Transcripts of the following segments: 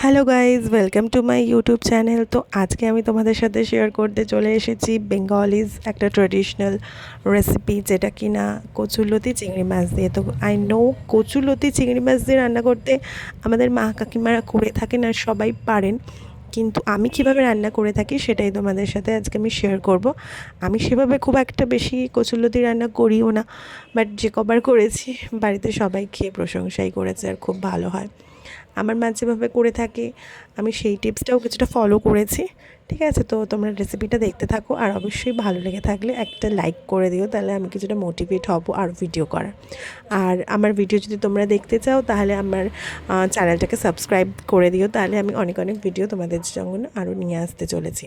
Hello guys, welcome to my YouTube channel. তো আজকে আমি তোমাদের সাথে শেয়ার করতে চলে এসেছি বেঙ্গলিজ একটা ট্রেডিশনাল রেসিপি, যেটা কি না কচুরলতি চিংড়ি মাছ দিয়ে। তো আই নো কচুরলতি চিংড়ি মাছ দিয়ে রান্না করতে আমাদের মা কাকিমারা করে থাকেন আর সবাই পারেন, কিন্তু আমি কিভাবে রান্না করে থাকি সেটাই তোমাদের সাথে আজকে আমি শেয়ার করব। আমি সেভাবে খুব একটা বেশি কচুরলতি রান্না করিও না, বাট যে কবার করেছি বাড়িতে সবাই খেয়ে প্রশংসাই করেছে আর খুব ভালো হয়। আমার মা যেভাবে করে থাকে আমি সেই টিপসটাও কিছুটা ফলো করেছি। ঠিক আছে, তো তোমরা রেসিপিটা দেখতে থাকো, আর অবশ্যই ভালো লেগে থাকলে একটা লাইক করে দিও, তাহলে আমি কিছুটা মোটিভেট হব আর ভিডিও করার। আর আমার ভিডিও যদি তোমরা দেখতে চাও তাহলে আমার চ্যানেলটাকে সাবস্ক্রাইব করে দিও, তাহলে আমি অনেক অনেক ভিডিও তোমাদের জন্য আরও নিয়ে আসতে চলেছি।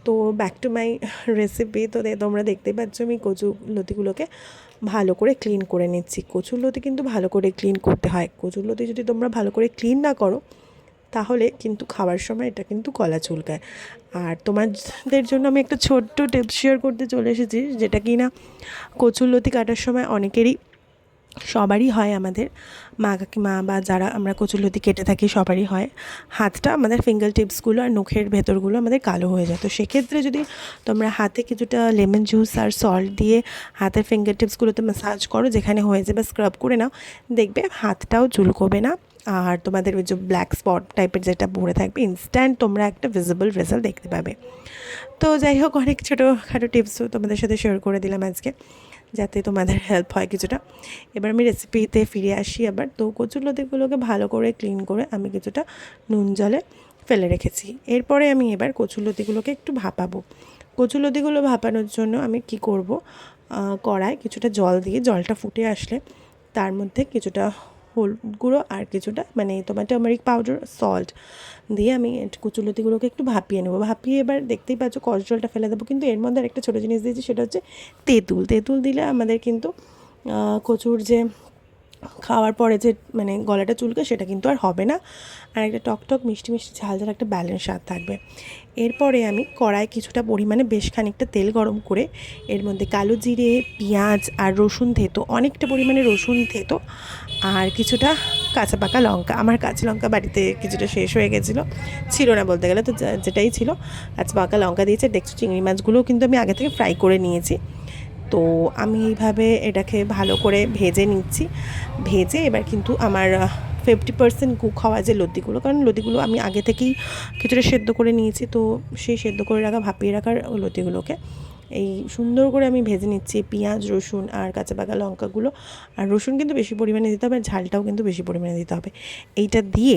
তো ব্যাক টু মাই রেসিপি। তো তোমরা দেখতেই পাচ্ছ আমি কচুরলতিগুলোকে ভালো করে ক্লিন করে নিচ্ছি। কচুরলতি কিন্তু ভালো করে ক্লিন করতে হয়। কচুরলতি যদি তোমরা ভালো করে ক্লিন না করো তাহলে কিন্তু খাওয়ার সময় এটা কিন্তু গলা চুলকায়। আর তোমাদের জন্য আমি একটা ছোট্ট টিপস শেয়ার করতে চলে এসেছি, যেটা কি না কচুরলতি কাটার সময় অনেকেরই সবারই হয়, আমাদের মা কাকিমা বা যারা আমরা কচুরলতি কেটে থাকি সবারই হয়, হাতটা আমাদের ফিঙ্গার টিপসগুলো আর নখের ভেতরগুলো আমাদের কালো হয়ে যায়। তো সেক্ষেত্রে যদি তোমরা হাতে কিছুটা লেমন জুস আর সল্ট দিয়ে হাতের ফিঙ্গার টিপসগুলোতে ম্যাসাজ করো, যেখানে হয়েছে বা স্ক্রাব করে নাও, দেখবে হাতটাও চুলকোবে না। আর তোমাদের ওই যে ব্ল্যাক স্পট টাইপের যেটা পড়ে থাকবে, ইনস্ট্যান্ট তোমরা একটা ভিজিবল রেজাল্ট দেখতে পাবে। তো যাই হোক, অনেক ছোটোখাটো টিপসও তোমাদের সাথে শেয়ার করে দিলাম আজকে, যাতে তোমাদের হেল্প হয় কিছুটা। এবার আমি রেসিপিতে ফিরে আসি আবার। তো কচুরলতিগুলোকে ভালো করে ক্লিন করে আমি কিছুটা নুন জলে ফেলে রেখেছি। এরপরে আমি এবার কচুরলতিগুলোকে একটু ভাপাবো। কচুরলতিগুলো ভাপানোর জন্য আমি কি করব, কড়ায় কিছুটা জল দিয়ে, জলটা ফুটে আসলে তার মধ্যে কিছুটা হলুদ গুঁড়ো আর কিছুটা মানে তোমার টার্মারিক পাউডার, সল্ট দিয়ে আমি কচুরলতিগুলোকে একটু ভাপিয়ে নেবো। ভাপিয়ে এবার দেখতেই পাচ্ছ কষ জলটা ফেলে দেবো, কিন্তু এর মধ্যে আরেকটা ছোটো জিনিস দিয়েছি, সেটা হচ্ছে তেঁতুল। তেঁতুল দিলে আমাদের কিন্তু কচুর যে খাওয়ার পরে যে মানে গলাটা চুলকে সেটা কিন্তু আর হবে না, আর একটা টকটক মিষ্টি মিষ্টি ঝাল ঝাল একটা ব্যালেন্স স্বাদ থাকবে। এরপরে আমি কড়ায় কিছুটা পরিমাণে বেশ খানিকটা তেল গরম করে এর মধ্যে কালো জিরে, পেঁয়াজ আর রসুন থেতো, অনেকটা পরিমাণে রসুন থেতো আর কিছুটা কাঁচা পাকা লঙ্কা। আমার কাঁচা লঙ্কা বাড়িতে কিছুটা শেষ হয়ে গেছিলো, ছিল না বলতে গেলে, তো যেটাই ছিল কাঁচা পাকা লঙ্কা দিয়েছে। দেখছো চিংড়ি মাছগুলোও কিন্তু আমি আগে থেকে ফ্রাই করে নিয়েছি। তো আমি এইভাবে এটাকে ভালো করে ভেজে নিচ্ছি। ভেজে এবার কিন্তু আমার 50% কুক হওয়া যে লতিগুলো, কারণ লতিগুলো আমি আগে থেকেই কিছুটা সেদ্ধ করে নিয়েছি, তো সেই সেদ্ধ করে রাখা ভাপিয়ে রাখার লতিগুলোকে এই সুন্দর করে আমি ভেজে নিচ্ছি। পেঁয়াজ, রসুন আর কাঁচা পাকা লঙ্কাগুলো, আর রসুন কিন্তু বেশি পরিমাণে দিতে হবে, আর ঝালটাও কিন্তু বেশি পরিমাণে দিতে হবে। এইটা দিয়ে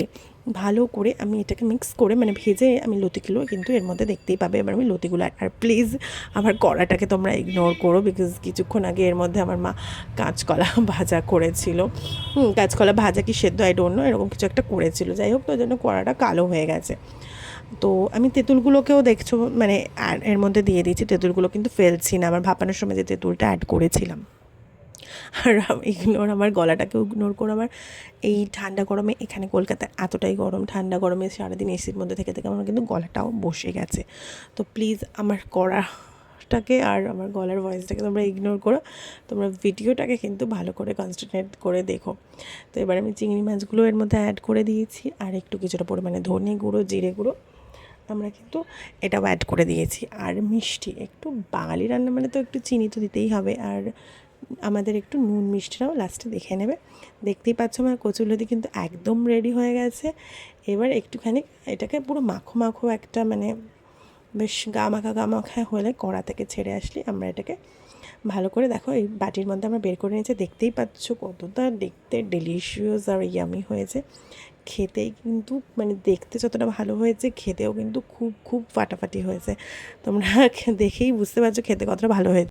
ভালো করে আমি এটাকে মিক্স করে মানে ভেজে আমি লতিগুলো কিন্তু এর মধ্যে দেখতেই পাবে। এবার আমি লতিগুলো আর প্লিজ আমার কড়াটাকে তোমরা ইগনোর করো, বিকজ কিছুক্ষণ আগে এর মধ্যে আমার মা কাঁচকলা ভাজা করেছিল। কাঁচকলা ভাজা কি সেদ্ধ আই ডোন্ট নো, এরকম কিছু একটা করেছিল। যাই হোক, তো ওই জন্য কড়াটা কালো হয়ে গেছে। তো আমি তেঁতুলগুলোকেও দেখছো মানে এর মধ্যে দিয়ে দিয়েছি। তেঁতুলগুলো কিন্তু ফেলছি না, আমার ভাপানোর সময় যে তেঁতুলটা অ্যাড করেছিলাম। আর আমার গলাটাকেও ইগনোর করো। আমার এই ঠান্ডা গরমে, এখানে কলকাতায় এতটাই গরম, ঠান্ডা গরমে সারাদিন এসির মধ্যে থেকে থেকে আমার কিন্তু গলাটাও বসে গেছে। তো প্লিজ আমার কড়াটাকে আর আমার গলার ভয়েসটাকে তোমরা ইগনোর করো, তোমরা ভিডিওটাকে কিন্তু ভালো করে কনসেন্ট্রেট করে দেখো। তো এবার আমি চিংড়ি মাছগুলো এর মধ্যে অ্যাড করে দিয়েছি, আর একটু কিছুটা পরিমাণে ধনে গুঁড়ো, জিরে গুঁড়ো আমরা কিন্তু এটাও অ্যাড করে দিয়েছি। আর মিষ্টি একটু, বাঙালি রান্না মানে তো একটু চিনি তো দিতেই হবে, আর আমাদের একটু নুন মিষ্টিটাও লাস্টে দেখে নেবে। দেখতেই পাচ্ছ আমার কচুরলতি কিন্তু একদম রেডি হয়ে গেছে। এবার একটুখানি এটাকে পুরো মাখো মাখো একটা মানে বেশ গা মাখা হলে কড়া থেকে ছেড়ে আসলে আমরা এটাকে ভালো করে দেখো এই বাটির মধ্যে আমরা বের করে নিয়েছি। দেখতেই পাচ্ছ কতটা দেখতে ডেলিশিয়াস আর ইয়ামি হয়েছে। খেতেই কিন্তু মানে দেখতে যতটা ভালো হয়েছে, খেতেও কিন্তু খুব খুব ফাটাফাটি হয়েছে। তোমরা দেখেই বুঝতে পারছো খেতে কতটা ভালো হয়েছে।